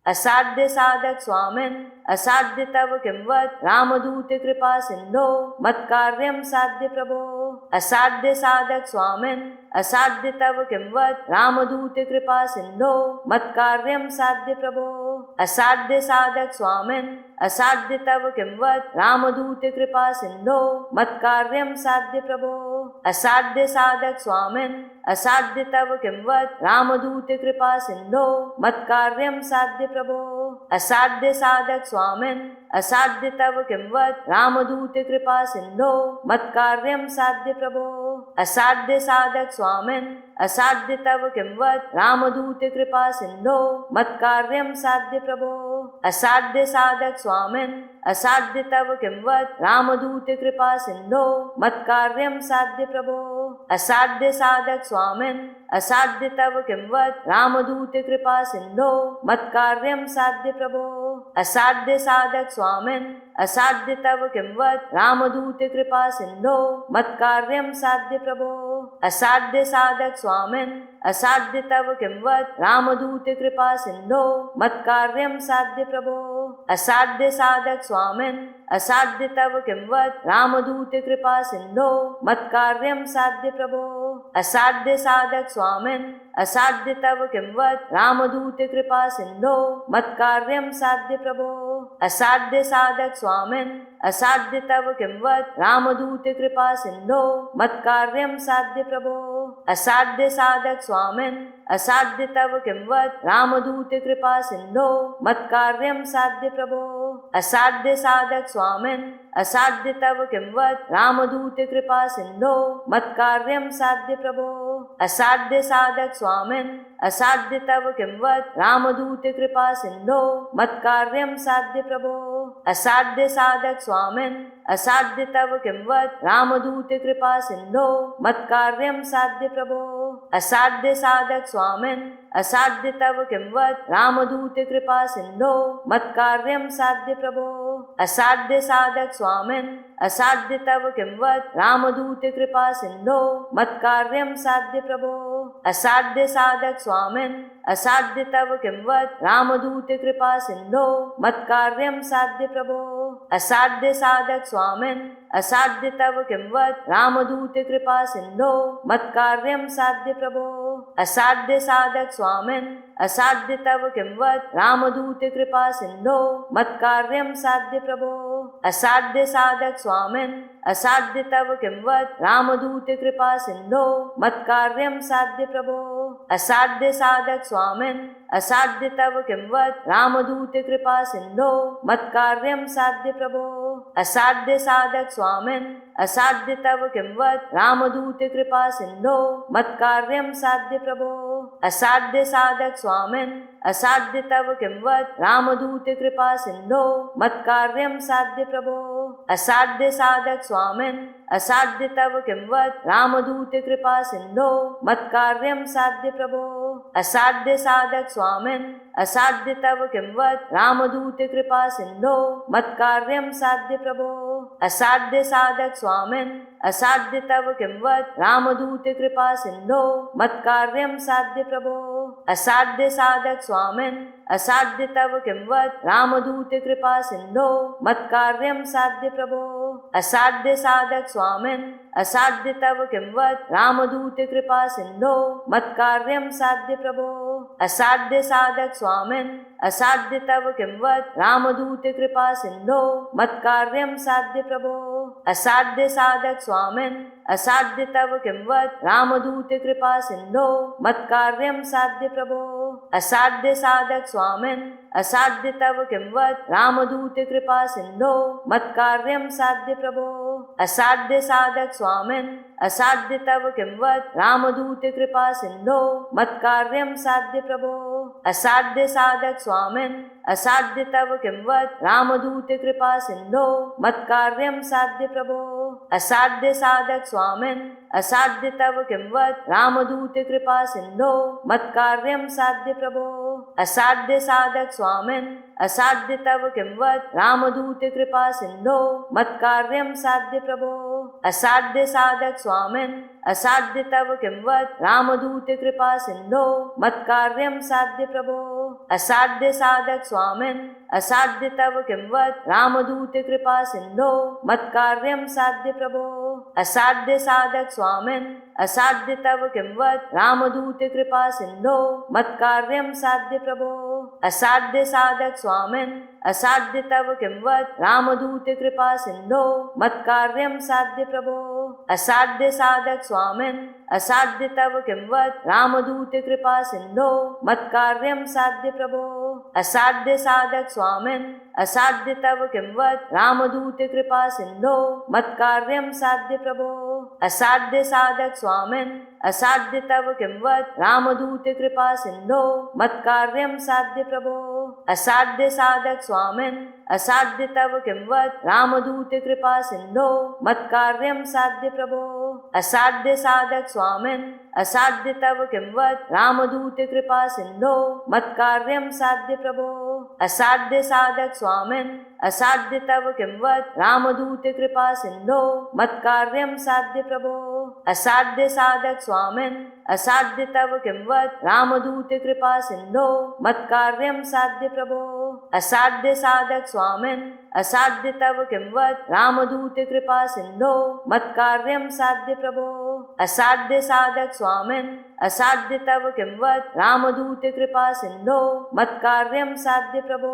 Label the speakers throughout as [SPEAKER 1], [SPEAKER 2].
[SPEAKER 1] असाध्य साधक स्वामिन् असाध्य तव किं वत् रामदूत कृपा सिन्धो मत्कार्यं साध्य प्रभो। असाध्य साधक स्वामिन् असाध्य तव किं वत् रामदूत कृपा सिन्धो मत्कार्यं साध्य प्रभो। असाध्य साधक स्वामिन् असाध्य तव किं वत् रामदूत कृपा सिन्धो मत्कार्यं साध्य प्रभो। असाध्य साधक स्वामिन् असाध्य तव किं वत् रामदूत कृपा सिन्धो मत्कार्यं साध्य प्रभो। असाध्य साधक स्वामिन् असाध्य तव किं वत् रामदूत कृपा सिन्धो मत्कार्यं साध्य प्रभो। असाध्य साधक स्वामिन् असाध्य तव किं वत् रामदूत कृपा सिन्धो मत्कार्यं साध्य प्रभो। असाध्य साधक स्वामिन् असाध्य तव किं वत् रामदूत कृपा सिन्धो मत्कार्यं साध्य प्रभो। असाध्य साधक स्वामिन् असाध्य तव किं वत् रामदूत कृपा सिन्धो मत्कार्यं साध्य प्रभो। असाध्य साधक स्वामिन् असाध्य तव किं वत् रामदूत कृपा सिन्धो मत्कार्यं साध्य प्रभो। असाध्य साधक स्वामिन् असाध्य तव किं वत् रामदूत कृपा सिन्धो मत्कार्यं साध्य प्रभो। असाध्य साधक स्वामिन् असाध्य तव किं वत् रामदूत कृपा सिन्धो मत्कार्यं साध्य प्रभो। असाध्य साधक स्वामिन् असाध्य तव किं वत् रामदूत कृपा सिन्धो मत्कार्यं साध्य प्रभो। असाध्य साधक स्वामिन् असाध्य तव किं वत् रामदूत कृपा सिन्धो मत्कार्यं साध्य प्रभो। असाध्य साधक स्वामिन् असाध्य तव किं वत् रामदूत कृपा सिन्धो मत्कार्यं साध्य प्रभो। असाध्य साधक स्वामिन् असाध्य तव किं वत् रामदूत कृपा सिन्धो मत्कार्यं साध्य प्रभो। असाध्य साधक स्वामिन् असाध्य तव किं वत् रामदूत कृपा सिन्धो मत्कार्यं साध्य प्रभो। असाध्य साधक स्वामिन् असाध्य तव किं वत् रामदूत कृपा सिन्धो मत्कार्यं साध्य प्रभो। असाध्य साधक स्वामिन् असाध्य तव किं वत् रामदूत कृपा सिन्धो मत्कार्यं साध्य प्रभो। असाध्य साधक स्वामिन् असाध्य तव किं वत् रामदूत कृपा सिन्धो मत्कार्यं साध्य प्रभो। असाध्य साधक स्वामिन् असाध्य तव किं वत् रामदूत कृपा सिन्धो मत्कार्यं साध्य प्रभो। असाध्य साधक स्वामिन् असाध्य तव किं वत् रामदूत कृपा सिन्धो मत्कार्यं साध्य प्रभो। असाध्य साधक स्वामिन् असाध्य तव किं वत् रामदूत कृपा सिन्धो मत्कार्यं साध्य प्रभो। असाध्य साधक स्वामिन् असाध्य तव किं वत् रामदूत कृपा सिन्धो मत्कार्यं साध्य प्रभो। असाध्य साधक स्वामिन् असाध्य तव किं वत् रामदूत कृपा सिन्धो मत्कार्यं साध्य प्रभो। असाध्य साधक स्वामिन् असाध्य तव किं वत् रामदूत कृपा सिन्धो मत्कार्यं साध्य प्रभो। असाध्य साधक स्वामिन् असाध्य तव किं वत् रामदूत कृपा सिन्धो मत्कार्यं साध्य प्रभो। असाध्य साधक स्वामिन् असाध्य तव किं वत् रामदूत कृपा सिन्धो मत्कार्यं साध्य प्रभो। असाध्य साधक स्वामिन् असाध्य तव किं वत् रामदूत कृपा सिन्धो मत्कार्यं साध्य प्रभो। असाध्य साधक स्वामिन् असाध्य तव किं वत् रामदूत कृपा सिन्धो मत्कार्यं साध्य प्रभो। असाध्य साधक स्वामिन् असाध्य तव किं वत् रामदूत कृपा सिन्धो मत्कार्यं साध्य प्रभो। असाध्य साधक स्वामिन् असाध्य तव किं वत् रामदूत कृपा सिन्धो मत्कार्यं साध्य प्रभो। असाध्य साधक स्वामिन् असाध्य तव किं वत् रामदूत कृपा सिन्धो मत्कार्यं साध्य प्रभो। असाध्य साधक स्वामिन् असाध्य तव किं वत् रामदूत कृपा सिन्धो मत्कार्यं साध्य प्रभो। असाध्य साधक स्वामिन् असाध्य तव किं वत् रामदूत कृपा सिन्धो मत्कार्यं साध्य प्रभो। असाध्य साधक स्वामिन् असाध्य तव किं वत् रामदूत कृपा सिन्धो मत्कार्यं साध्य प्रभो। असाध्य साधक स्वामिन् असाध्य तव किं वत् रामदूत कृपा सिन्धो मत्कार्यं साध्य प्रभो। असाध्य साधक स्वामिन् असाध्य तव किं वत् रामदूत कृपा सिन्धो मत्कार्यं साध्य प्रभो। असाध्य साधक स्वामिन् असाध्य तव किं वत् रामदूत कृपा सिन्धो मत्कार्यं साध्य प्रभो। असाध्य साधक स्वामिन् असाध्य तव किं वत् रामदूत कृपा सिन्धो मत्कार्यं साध्य प्रभो। असाध्य साधक स्वामिन् असाध्य तव किं वद रामदूत कृपा सिंधो मत्कार्यं साध्य प्रभो असाध्य साधक स्वामिन् असाध्य तव किं वद रामदूत कृपा सिंधो मत्कार्यं साध्य प्रभो असाध्य साधक स्वामिन् असाध्य तव किं वद रामदूत कृपा सिंधो मत्कार्यं साध्य प्रभो असाध्य साधक स्वामिन् असाध्य तव किं वद रामदूत कृपा सिंधो मत्कार्यं साध्य प्रभो असाध्य साधक स्वामिन् असाध्य तव किं वद रामदूत कृपा सिंधो मत्कार्यं साध्य प्रभो असाध्य साधक स्वामिन् असाध्य तव किं वद रामदूत कृपा सिंधो मत्कार्यं साध्य प्रभो असाध्य साधक स्वामिन् असाध्य तव किं वद रामदूत कृपा सिंधो मत्कार्यं साध्य प्रभो असाध्य साधक स्वामिन् असाध्य तव किं वद रामदूत कृपा सिंधो मत्कार्यं साध्य प्रभो असाध्य साधक स्वामिन् असाध्य तव किं वद रामदूत कृपा सिंधो मत्कार्यं साध्य प्रभो असाध्य साधक स्वामिन् असाध्य तव किं वद रामदूत कृपा सिंधो मत्कार्यं साध्य प्रभो असाध्य साधक स्वामिन् असाध्य तव किं वद रामदूत कृपा सिंधो मत्कार्यं साध्य प्रभो असाध्य साधक स्वामिन् असाध्य तव किं वद रामदूत कृपा सिंधो मत्कार्यं साध्य प्रभो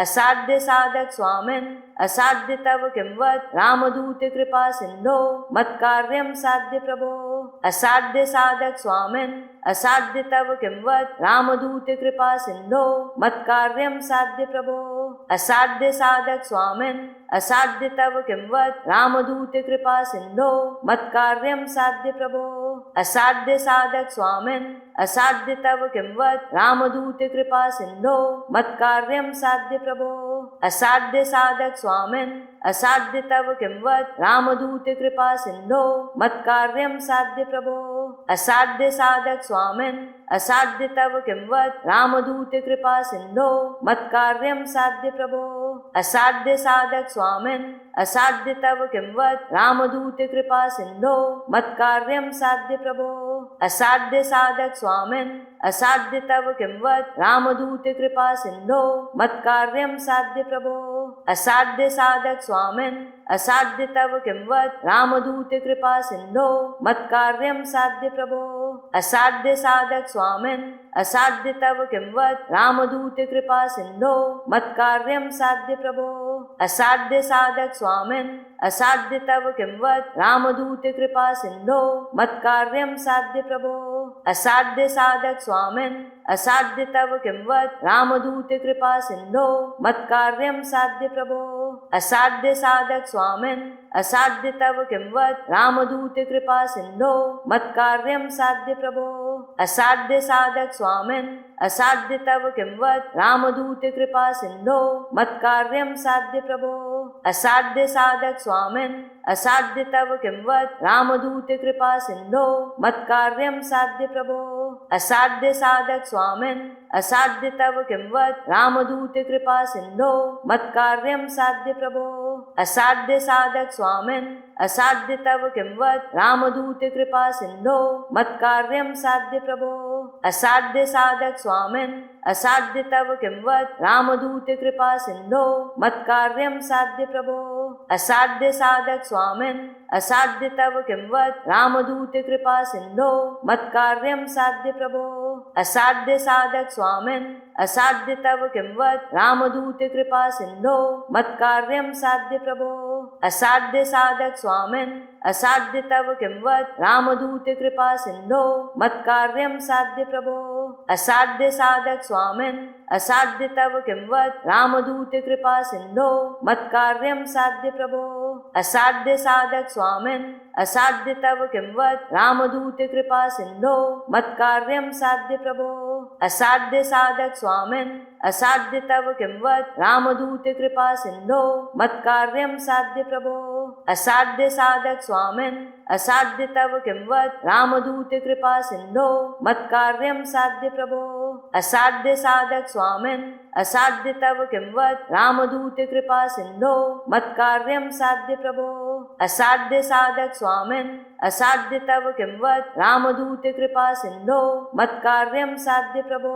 [SPEAKER 1] असाध्य साधक स्वामिन् असाध्य तव किं वद रामदूत कृपा सिंधो मत्कार्यं साध्य प्रभो असाध्य साधक स्वामिन् असाध्य तव किं वद रामदूत कृपा सिंधो मत्कार्यं साध्य प्रभो असाध्य साधक स्वामिन् असाध्य तव किं वद रामदूत कृपा सिंधो मत्कार्यं साध्य प्रभो असाध्य साधक स्वामिन् असाध्य तव किं वद रामदूत कृपा सिंधो मत्कार्यं साध्य प्रभो असाध्य साधक स्वामिन् असाध्य तव किं वद रामदूत कृपा सिंधो मत्कार्यं साध्य प्रभो असाध्य साधक स्वामिन् असाध्य तव किं वद रामदूत कृपा सिंधो मत्कार्यं साध्य प्रभो असाध्य साधक स्वामिन् असाध्य तव किं वद रामदूत कृपा सिंधो मत्कार्यं साध्य प्रभो असाध्य साधक स्वामिन् असाध्य तव किं वद रामदूत कृपा सिंधो मत्कार्यं साध्य प्रभो असाध्य साधक स्वामिन् असाध्य तव किं वद रामदूत कृपा सिंधो मत्कार्यं साध्य प्रभो असाध्य साधक स्वामिन् असाध्य तव किं वद रामदूत कृपा सिंधो मत्कार्यं साध्य प्रभो असाध्य साधक स्वामिन् असाध्य तव किं वद रामदूत कृपा सिंधो मत्कार्यं साध्य प्रभो असाध्य साधक स्वामिन् असाध्य तव किं वद रामदूत कृपा सिंधो मत्कार्यं साध्य प्रभो असाध्य साधक स्वामिन् असाध्य तव किं वद रामदूत कृपा सिंधो मत्कार्यं साध्य प्रभो असाध्य साधक स्वामिन् असाध्य तव किं वद रामदूत कृपा सिंधो मत्कार्यं साध्य प्रभो असाध्य साधक स्वामिन् असाध्य तव किं वद रामदूत कृपा सिंधो मत्कार्यं साध्य प्रभो असाध्य साधक स्वामिन् असाध्य तव किं वद रामदूत कृपा सिंधो मत्कार्यं साध्य प्रभो असाध्य साधक स्वामिन् असाध्य तव किं वद रामदूत कृपा सिंधो मत्कार्यं साध्य प्रभो असाध्य साधक स्वामिन् असाध्य तव किं वद रामदूत कृपा सिंधो मत्कार्यं साध्य प्रभो असाध्य साधक स्वामिन् असाध्य तव किं वद रामदूत कृपा सिंधो मत्कार्यं साध्य प्रभो असाध्य साधक स्वामिन् असाध्य तव किं वद रामदूत कृपा सिंधो मत्कार्यं साध्य प्रभो असाध्य साधक स्वामिन् असाध्य तव किं वद रामदूत कृपा सिंधो मत्कार्यं साध्य प्रभो असाध्य साधक स्वामिन् असाध्य तव किं वद रामदूत कृपा सिंधो मत्कार्यं साध्य प्रभो असाध्य साधक स्वामिन् असाध्य तव किं वद रामदूत कृपा सिंधो मत्कार्यं साध्य प्रभो असाध्य साधक स्वामिन् असाध्य तव किं वद रामदूत कृपा सिंधो मत्कार्यं साध्य प्रभो असाध्य साधक स्वामिन् असाध्य तव किं वद रामदूत कृपा सिंधो मत्कार्यं साध्य प्रभो असाध्य साधक स्वामिन् असाध्य तव किं वद रामदूत कृपा सिंधो मत्कार्यं साध्य प्रभो असाध्य साधक स्वामिन् असाध्य तव किं वद रामदूत कृपा सिंधो मत्कार्यं साध्य प्रभो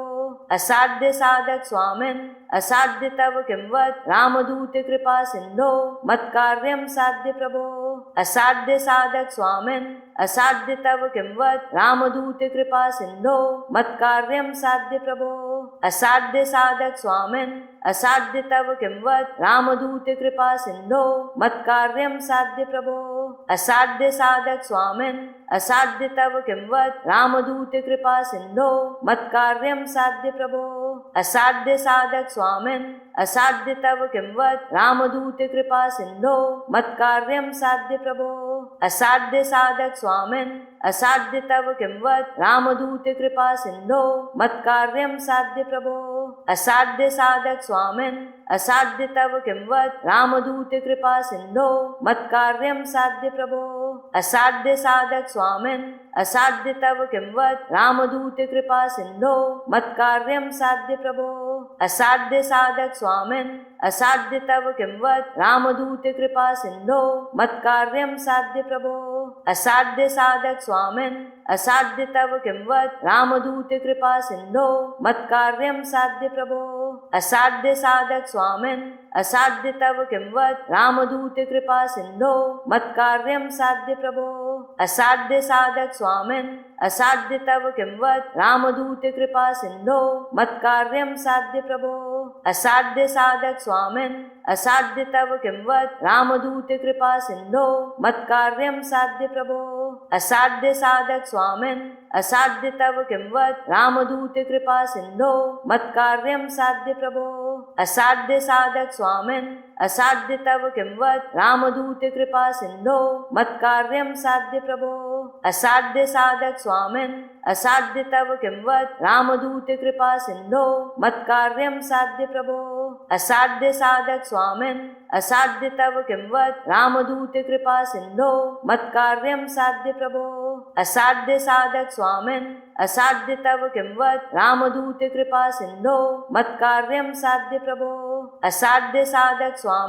[SPEAKER 1] असाध्य साधक स्वामिन् असाध्य तव किं वद रामदूत कृपा सिंधो मत्कार्यं साध्य प्रभो असाध्य साधक स्वामिन् असाध्य तव किं वद रामदूत कृपा सिंधो मत्कार्यं साध्य प्रभो असाध्य साधक स्वामिन् असाध्य तव किं वद रामदूत कृपा सिंधो मत्कार्यं साध्य प्रभो असाध्य साधक स्वामिन् असाध्य तव किं वद रामदूत कृपा सिंधो मत्कार्यं साध्य प्रभो असाध्य साधक स्वामिन् असाध्य तव किं वद रामदूत कृपा सिंधो मत्कार्यं साध्य प्रभो असाध्य साधक स्वामिन् असाध्य तव किं वद रामदूत कृपा सिंधो मत्कार्यं साध्य प्रभो असाध्य साधक स्वामिन् असाध्य तव किं वद रामदूत कृपा सिंधो मत्कार्यं साध्य प्रभो असाध्य साधक स्वामिन् असाध्य तव किं वद रामदूत कृपा सिंधो मत्कार्यं साध्य प्रभो असाध्य साधक स्वामिन् असाध्य तव किं वद रामदूत कृपा सिंधो मत्कार्यं साध्य प्रभो असाध्य साधक स्वामिन् असाध्य तव किं वद रामदूत कृपा सिंधो मत्कार्यं साध्य प्रभो असाध्य साधक स्वामिन् असाध्य तव किं वद रामदूत कृपा सिंधो मत्कार्यं साध्य प्रभो असाध्य साधक स्वामिन् असाध्य तव किं वद रामदूत कृपा सिंधो मत्कार्यं साध्य प्रभो असाध्य साधक स्वामिन् असाध्य तव किं वद रामदूत कृपा सिंधो मत्कार्यं साध्य प्रभो असाध्य साधक स्वामिन् असाध्य तव किं वद रामदूत कृपा सिंधो मत्कार्यं साध्य प्रभो असाध्य साधक स्वामिन् असाध्य तव किं वद रामदूत कृपा सिंधो मत्कार्यं साध्य प्रभो असाध्य साधक स्वामिन् असाध्य तव किं वद रामदूत कृपा सिंधो मत्कार्यं साध्य प्रभो असाध्य साधक स्वामिन् असाध्य तव किं वद रामदूत कृपा सिंधो मत्कार्यं साध्य प्रभो असाध्य साधक स्वामिन् असाध्य तव किं वद रामदूत कृपा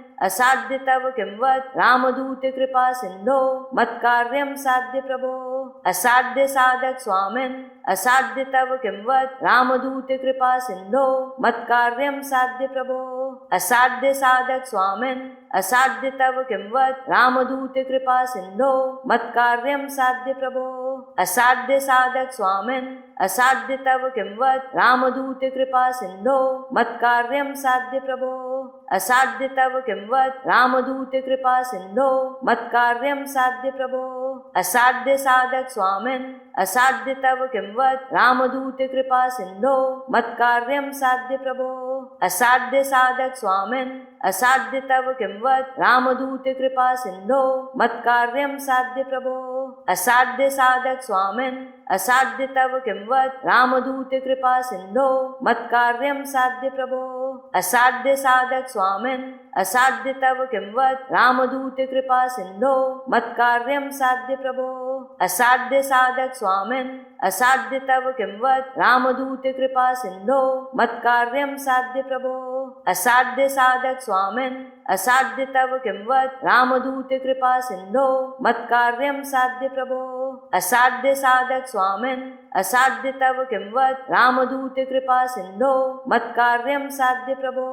[SPEAKER 1] सिंधो मत्कार्यं साध्य प्रभो असाध्य साधक स्वामिन् असाध्य तव किं वद रामदूत कृपा सिंधो मत्कार्यं साध्य प्रभो असाध्य साधक स्वामिन् असाध्य तव किं वद रामदूत कृपा सिंधो मत्कार्यं साध्य प्रभो असाध्य साधक स्वामिन् असाध्य तव किं वद रामदूत कृपा सिंधो मत्कार्यं साध्य प्रभो असाध्य साधक स्वामिन् असाध्य तव किं वद रामदूत कृपा सिंधो मत्कार्यं साध्य प्रभो असाध्य तव किं वद रामदूत कृपा सिंधो मत्कार्यं साध्य प्रभो असाध्य साधक स्वामिन् असाध्य तव किं वद रामदूत कृपा सिंधो मत्कार्यं साध्य प्रभो असाध्य साधक स्वामिन् असाध्य तव किं वद रामदूत कृपा सिंधो मत्कार्यं साध्य प्रभो असाध्य साधक स्वामिन् असाध्य तव किं वद रामदूत कृपा सिंधो मत्कार्यं साध्य प्रभो असाध्य साधक स्वामिन् असाध्य तव किं वद रामदूत कृपा सिंधो मत्कार्यं साध्य प्रभो असाध्य साधक स्वामिन् असाध्य तव किं वद रामदूत कृपा सिंधो मत्कार्यं साध्य प्रभो असाध्य साधक स्वामिन् असाध्य तव किं वद रामदूत कृपा सिंधो मत्कार्यं साध्य प्रभो असाध्य साधक स्वामिन् असाध्य तव किं वद रामदूत कृपा सिंधो मत्कार्यं साध्य प्रभो